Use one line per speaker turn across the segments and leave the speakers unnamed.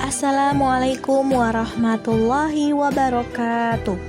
Assalamualaikum warahmatullahi wabarakatuh.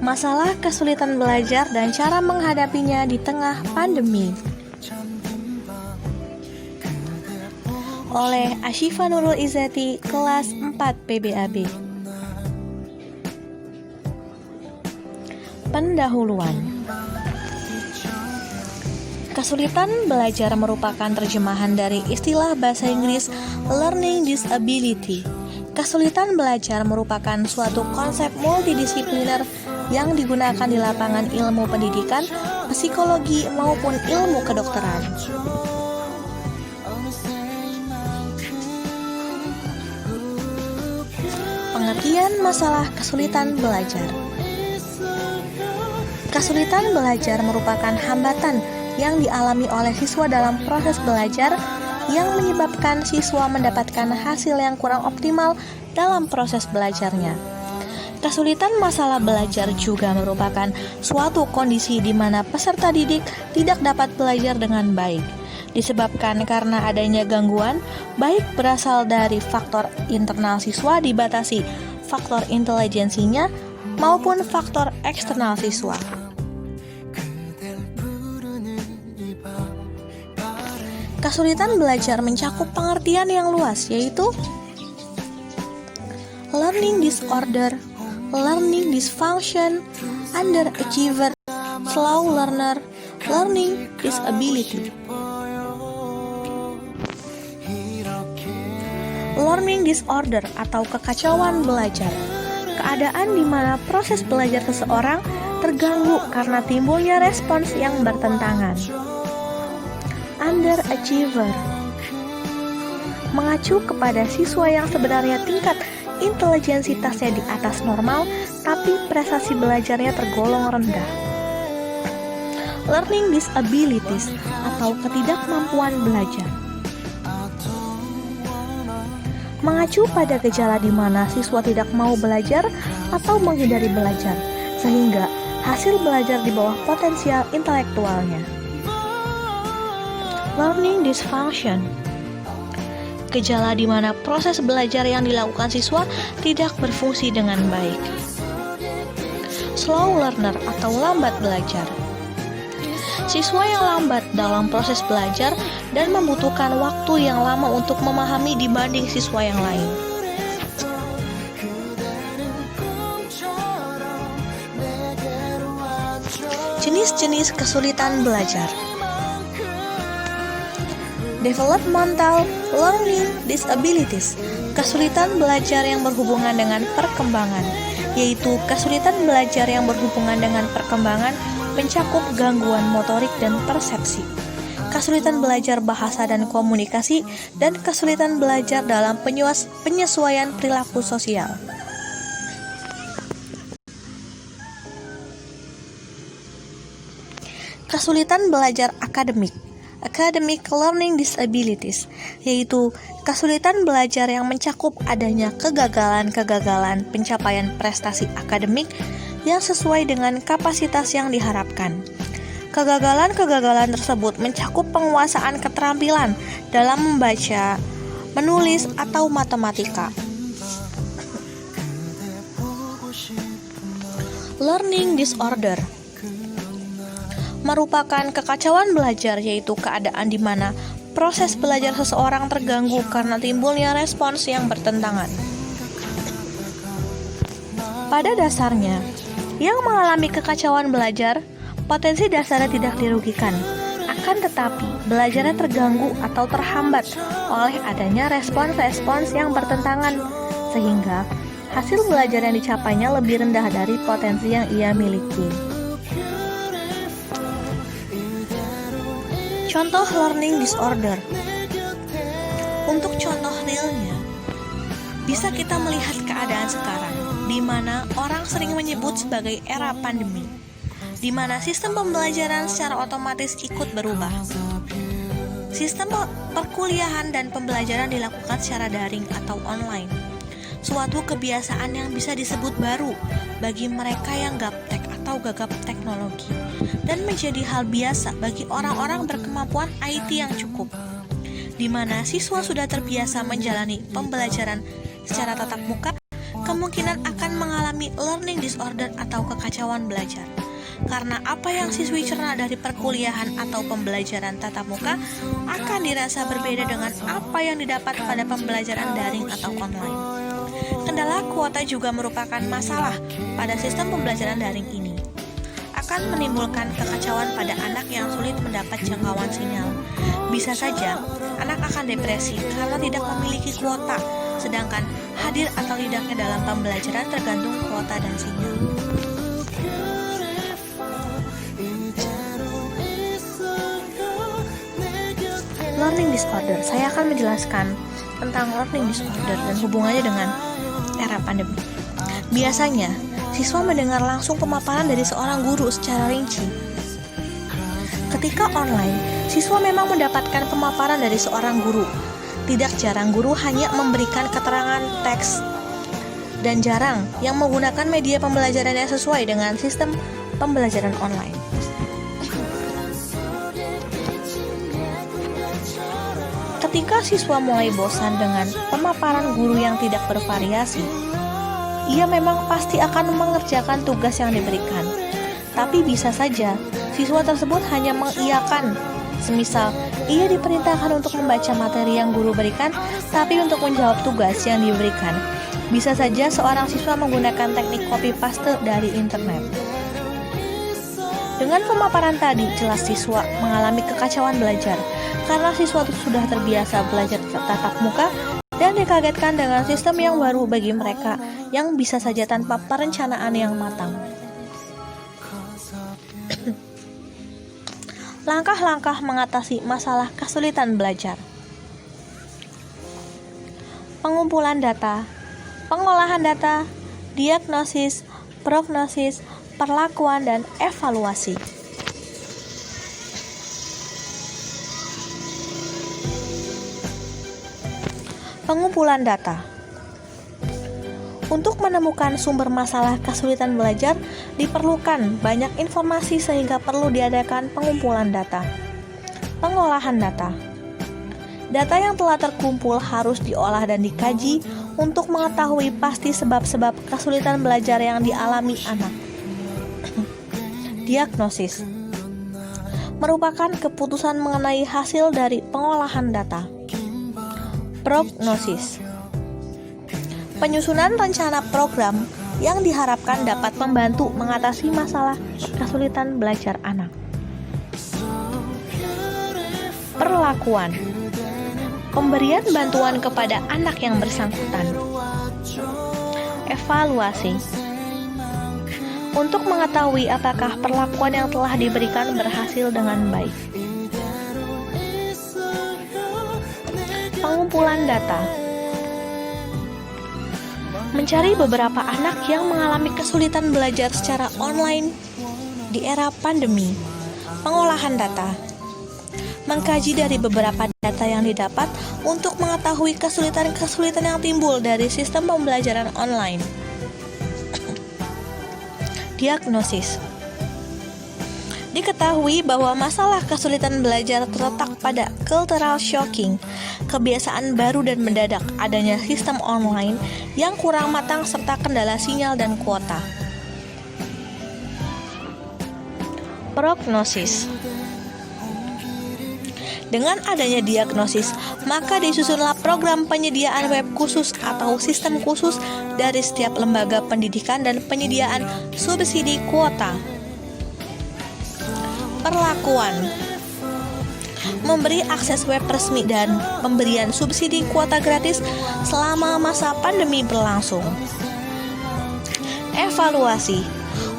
Masalah kesulitan belajar dan cara menghadapinya di tengah pandemi, oleh Asyifa Nurul Izzati, kelas 4 PBAB. Pendahuluan. Kesulitan belajar merupakan terjemahan dari istilah bahasa Inggris learning disability. Kesulitan belajar merupakan suatu konsep multidisipliner yang digunakan di lapangan ilmu pendidikan, psikologi, maupun ilmu kedokteran. Pengertian masalah kesulitan belajar. Kesulitan belajar merupakan hambatan yang dialami oleh siswa dalam proses belajar yang menyebabkan siswa mendapatkan hasil yang kurang optimal dalam proses belajarnya. Kesulitan masalah belajar juga merupakan suatu kondisi di mana peserta didik tidak dapat belajar dengan baik, disebabkan karena adanya gangguan, baik berasal dari faktor internal siswa dibatasi faktor intelijensinya maupun faktor eksternal siswa. Kesulitan belajar mencakup pengertian yang luas, yaitu learning disorder, learning dysfunction, underachiever, slow learner, learning disability. Learning disorder atau kekacauan belajar, keadaan di mana proses belajar seseorang terganggu karena timbulnya respons yang bertentangan. Underachiever mengacu kepada siswa yang sebenarnya tingkat intelijensitasnya di atas normal, tapi prestasi belajarnya tergolong rendah. Learning disabilities atau ketidakmampuan belajar mengacu pada gejala di mana siswa tidak mau belajar atau menghindari belajar, sehingga hasil belajar di bawah potensial intelektualnya. Learning dysfunction, gejala di mana proses belajar yang dilakukan siswa tidak berfungsi dengan baik. Slow learner atau lambat belajar, siswa yang lambat dalam proses belajar dan membutuhkan waktu yang lama untuk memahami dibanding siswa yang lain. Jenis-jenis kesulitan belajar. Developmental learning disabilities, kesulitan belajar yang berhubungan dengan perkembangan, yaitu kesulitan belajar yang berhubungan dengan perkembangan mencakup gangguan motorik dan persepsi, kesulitan belajar bahasa dan komunikasi, dan kesulitan belajar dalam penyesuaian perilaku sosial. Kesulitan belajar akademik, academic learning disabilities, yaitu kesulitan belajar yang mencakup adanya kegagalan-kegagalan pencapaian prestasi akademik yang sesuai dengan kapasitas yang diharapkan. Kegagalan-kegagalan tersebut mencakup penguasaan keterampilan dalam membaca, menulis, atau matematika. Learning disorder merupakan kekacauan belajar, yaitu keadaan di mana proses belajar seseorang terganggu karena timbulnya respons yang bertentangan. Pada dasarnya, yang mengalami kekacauan belajar, potensi dasarnya tidak dirugikan. Akan tetapi, belajarnya terganggu atau terhambat oleh adanya respons-respons yang bertentangan, sehingga hasil belajar yang dicapainya lebih rendah dari potensi yang ia miliki. Contoh learning disorder. Untuk contoh realnya, bisa kita melihat keadaan sekarang, di mana orang sering menyebut sebagai era pandemi, di mana sistem pembelajaran secara otomatis ikut berubah. Sistem perkuliahan dan pembelajaran dilakukan secara daring atau online, suatu kebiasaan yang bisa disebut baru bagi mereka yang gaptek atau gagap teknologi, dan menjadi hal biasa bagi orang-orang berkemampuan IT yang cukup. di mana siswa sudah terbiasa menjalani pembelajaran secara tatap muka, kemungkinan akan mengalami learning disorder atau kekacauan belajar. Karena apa yang siswi cerna dari perkuliahan atau pembelajaran tatap muka akan dirasa berbeda dengan apa yang didapat pada pembelajaran daring atau online. Kendala kuota juga merupakan masalah pada sistem pembelajaran daring ini. Akan menimbulkan kekacauan pada anak yang sulit mendapat jangkauan sinyal. Bisa saja anak akan depresi karena tidak memiliki kuota, sedangkan hadir atau tidaknya dalam pembelajaran tergantung kuota dan sinyal. Learning disorder. Saya akan menjelaskan tentang learning disorder dan hubungannya dengan era pandemi. Biasanya, siswa mendengar langsung pemaparan dari seorang guru secara rinci. Ketika online, siswa memang mendapatkan pemaparan dari seorang guru. Tidak jarang guru hanya memberikan keterangan teks dan jarang yang menggunakan media pembelajaran yang sesuai dengan sistem pembelajaran online. Ketika siswa mulai bosan dengan pemaparan guru yang tidak bervariasi, ia memang pasti akan mengerjakan tugas yang diberikan. Tapi bisa saja siswa tersebut hanya mengiyakan. Semisal, ia diperintahkan untuk membaca materi yang guru berikan, tapi untuk menjawab tugas yang diberikan. Bisa saja seorang siswa menggunakan teknik copy paste dari internet. Dengan pemaparan tadi, jelas siswa mengalami kekacauan belajar karena siswa sudah terbiasa belajar tatap muka dan dikagetkan dengan sistem yang baru bagi mereka yang bisa saja tanpa perencanaan yang matang. Langkah-langkah mengatasi masalah kesulitan belajar. Pengumpulan data, pengolahan data, diagnosis, prognosis, perlakuan, dan evaluasi. Pengumpulan data. Untuk menemukan sumber masalah kesulitan belajar, diperlukan banyak informasi sehingga perlu diadakan pengumpulan data. Pengolahan data. Data yang telah terkumpul harus diolah dan dikaji untuk mengetahui pasti sebab-sebab kesulitan belajar yang dialami anak. Diagnosis merupakan keputusan mengenai hasil dari pengolahan data. Prognosis, penyusunan rencana program yang diharapkan dapat membantu mengatasi masalah kesulitan belajar anak. Perlakuan, pemberian bantuan kepada anak yang bersangkutan. Evaluasi, untuk mengetahui apakah perlakuan yang telah diberikan berhasil dengan baik. Pengumpulan data, mencari beberapa anak yang mengalami kesulitan belajar secara online di era pandemi. Pengolahan data, mengkaji dari beberapa data yang didapat untuk mengetahui kesulitan-kesulitan yang timbul dari sistem pembelajaran online. Diagnosis, diketahui bahwa masalah kesulitan belajar terletak pada cultural shocking, kebiasaan baru dan mendadak, adanya sistem online yang kurang matang serta kendala sinyal dan kuota. Prognosis, dengan adanya diagnosis, maka disusunlah program penyediaan web khusus atau sistem khusus dari setiap lembaga pendidikan dan penyediaan subsidi kuota. Perlakuan, memberi akses web resmi dan pemberian subsidi kuota gratis selama masa pandemi berlangsung. Evaluasi,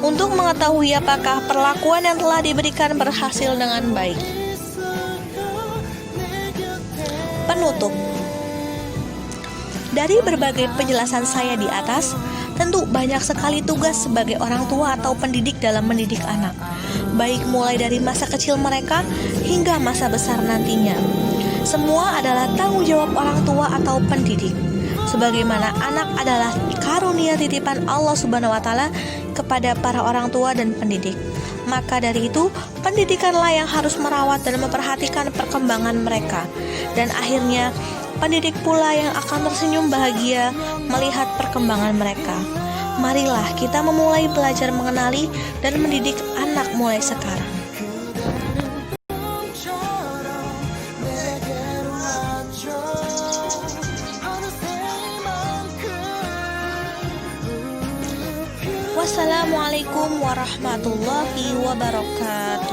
untuk mengetahui apakah perlakuan yang telah diberikan berhasil dengan baik. Penutup, dari berbagai penjelasan saya di atas, tentu banyak sekali tugas sebagai orang tua atau pendidik dalam mendidik anak, baik mulai dari masa kecil mereka hingga masa besar nantinya. Semua adalah tanggung jawab orang tua atau pendidik. sebagaimana anak adalah karunia titipan Allah Subhanahu wa taala kepada para orang tua dan pendidik. Maka dari itu, pendidikanlah yang harus merawat dan memperhatikan perkembangan mereka. Dan akhirnya, pendidik pula yang akan tersenyum bahagia melihat perkembangan mereka. Marilah kita memulai belajar mengenali dan mendidik anak mulai sekarang. Wassalamualaikum warahmatullahi wabarakatuh.